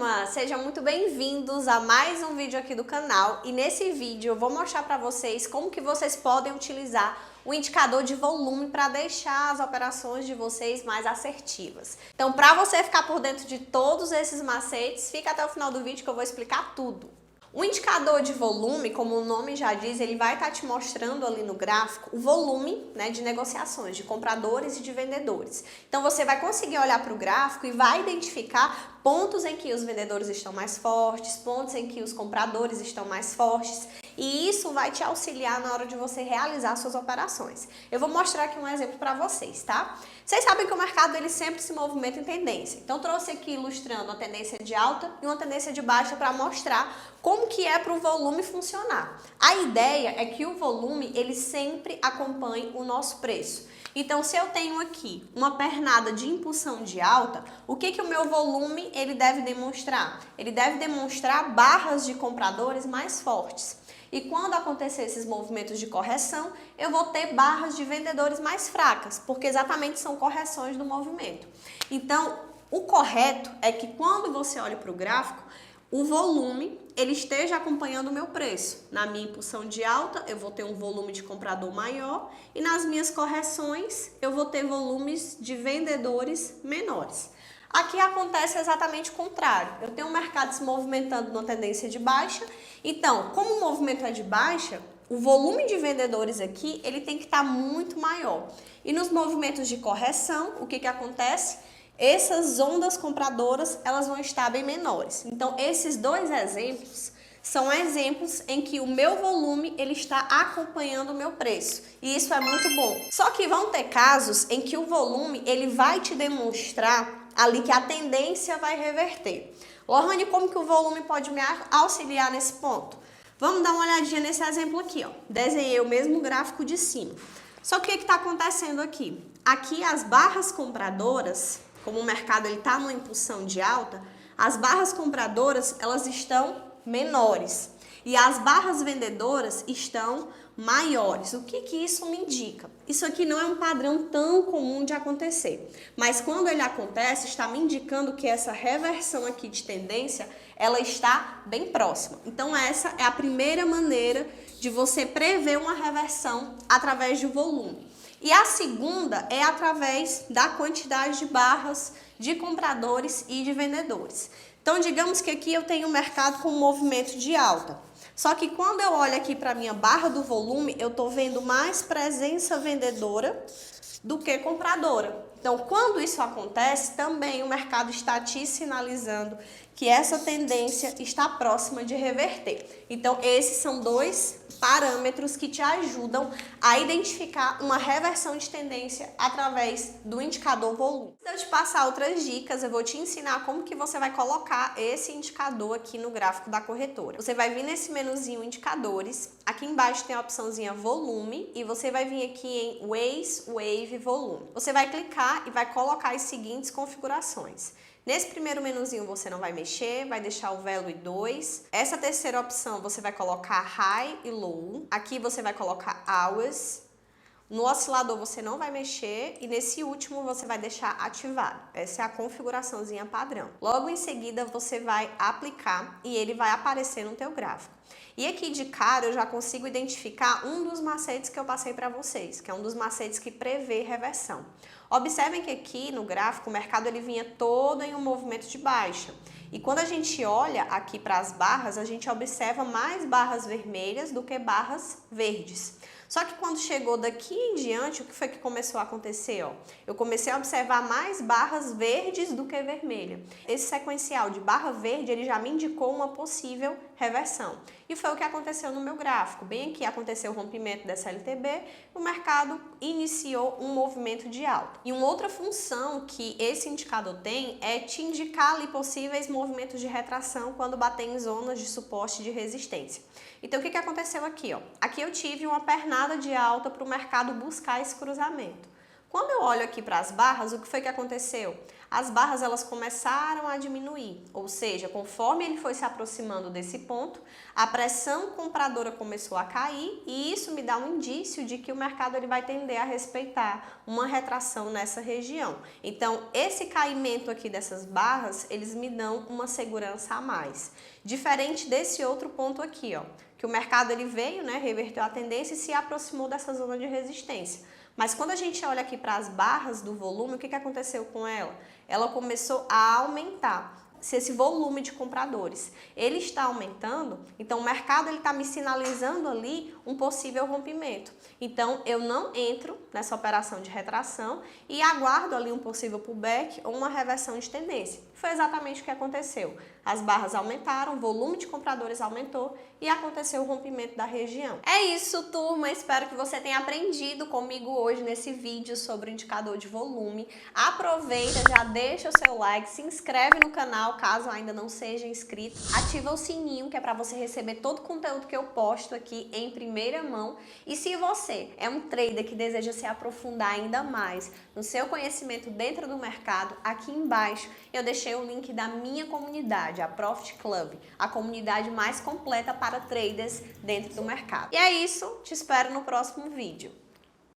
turma! Sejam muito bem-vindos a mais um vídeo aqui do canal e nesse vídeo eu vou mostrar para vocês como que vocês podem utilizar o indicador de volume para deixar as operações de vocês mais assertivas. Então, para você ficar por dentro de todos esses macetes, fica até o final do vídeo que eu vou explicar tudo. O indicador de volume, como o nome já diz, ele vai estar te mostrando ali no gráfico o volume, de negociações de compradores e de vendedores. Então você vai conseguir olhar para o gráfico e vai identificar pontos em que os vendedores estão mais fortes, pontos em que os compradores estão mais fortes, e isso vai te auxiliar na hora de você realizar suas operações. Eu vou mostrar aqui um exemplo para vocês, tá? Vocês sabem que o mercado ele sempre se movimenta em tendência. Então trouxe aqui ilustrando uma tendência de alta e uma tendência de baixa para mostrar como que é para o volume funcionar. A ideia é que o volume ele sempre acompanhe o nosso preço. Então, se eu tenho aqui uma pernada de impulsão de alta, o que o meu volume ele deve demonstrar? Ele deve demonstrar barras de compradores mais fortes. E quando acontecer esses movimentos de correção, eu vou ter barras de vendedores mais fracas, porque exatamente são correções do movimento. Então, o correto é que quando você olha para o gráfico, o volume ele esteja acompanhando o meu preço. Na minha impulsão de alta, eu vou ter um volume de comprador maior e nas minhas correções, eu vou ter volumes de vendedores menores. Aqui acontece exatamente o contrário. Eu tenho um mercado se movimentando numa tendência de baixa. Então, como o movimento é de baixa, o volume de vendedores aqui ele tem que estar muito maior. E nos movimentos de correção, o que acontece? Essas ondas compradoras elas vão estar bem menores. Então, esses dois exemplos são exemplos em que o meu volume ele está acompanhando o meu preço. E isso é muito bom. Só que vão ter casos em que o volume ele vai te demonstrar ali que a tendência vai reverter. Lohane, como que o volume pode me auxiliar nesse ponto? Vamos dar uma olhadinha nesse exemplo aqui, ó. Desenhei o mesmo gráfico de cima. Só que o que está acontecendo aqui? Aqui as barras compradoras, como o mercado está numa impulsão de alta, as barras compradoras elas estão menores e as barras vendedoras estão maiores. O que isso me indica? Isso aqui não é um padrão tão comum de acontecer, mas quando ele acontece, está me indicando que essa reversão aqui de tendência, ela está bem próxima. Então essa é a primeira maneira de você prever uma reversão através do volume. E a segunda é através da quantidade de barras de compradores e de vendedores. Então, digamos que aqui eu tenho um mercado com um movimento de alta. Só que quando eu olho aqui para a minha barra do volume, eu estou vendo mais presença vendedora do que compradora. Então, quando isso acontece, também o mercado está te sinalizando que essa tendência está próxima de reverter. Então, esses são dois parâmetros que te ajudam a identificar uma reversão de tendência através do indicador volume. Se eu te passar outras dicas, eu vou te ensinar como que você vai colocar esse indicador aqui no gráfico da corretora. Você vai vir nesse menuzinho indicadores, aqui embaixo tem a opçãozinha volume e você vai vir aqui em Ways, Wave, Volume. Você vai clicar e vai colocar as seguintes configurações. Nesse primeiro menuzinho você não vai mexer, vai deixar o Value 2. Essa terceira opção você vai colocar High e Low. Aqui você vai colocar Hours. No oscilador você não vai mexer e nesse último você vai deixar ativado. Essa é a configuraçãozinha padrão. Logo em seguida você vai aplicar e ele vai aparecer no teu gráfico. E aqui de cara eu já consigo identificar um dos macetes que eu passei para vocês, que é um dos macetes que prevê reversão. Observem que aqui no gráfico o mercado ele vinha todo em um movimento de baixa. E quando a gente olha aqui para as barras, a gente observa mais barras vermelhas do que barras verdes. Só que quando chegou daqui em diante, o que foi que começou a acontecer? Eu comecei a observar mais barras verdes do que vermelha. Esse sequencial de barra verde, ele já me indicou uma possível reversão. E foi o que aconteceu no meu gráfico. Bem aqui aconteceu o rompimento dessa LTB, o mercado iniciou um movimento de alta. E uma outra função que esse indicador tem é te indicar ali possíveis movimentos de retração quando bater em zonas de suporte e de resistência. Então, o que aconteceu aqui? Aqui eu tive uma pernada de alta para o mercado buscar esse cruzamento. Quando eu olho aqui para as barras, o que foi que aconteceu? as barras elas começaram a diminuir, ou seja, conforme ele foi se aproximando desse ponto, a pressão compradora começou a cair e isso me dá um indício de que o mercado ele vai tender a respeitar uma retração nessa região. Então, esse caimento aqui dessas barras, eles me dão uma segurança a mais. Diferente desse outro ponto aqui, ó, que o mercado ele veio, né, reverteu a tendência e se aproximou dessa zona de resistência. Mas quando a gente olha aqui para as barras do volume, o que aconteceu com ela? Ela começou a aumentar. Se esse volume de compradores ele está aumentando, então o mercado ele está me sinalizando ali um possível rompimento. Então eu não entro nessa operação de retração e aguardo ali um possível pullback ou uma reversão de tendência. Foi exatamente o que aconteceu. As barras aumentaram, o volume de compradores aumentou e aconteceu o rompimento da região. É isso, turma. Espero que você tenha aprendido comigo hoje nesse vídeo sobre o indicador de volume. Aproveita, já deixa o seu like, se inscreve no canal caso ainda não seja inscrito, ativa o sininho que é para você receber todo o conteúdo que eu posto aqui em primeira mão. E se você é um trader que deseja se aprofundar ainda mais no seu conhecimento dentro do mercado, aqui embaixo eu deixei o link da minha comunidade, a Profit Club, a comunidade mais completa para traders dentro do mercado. E é isso, te espero no próximo vídeo.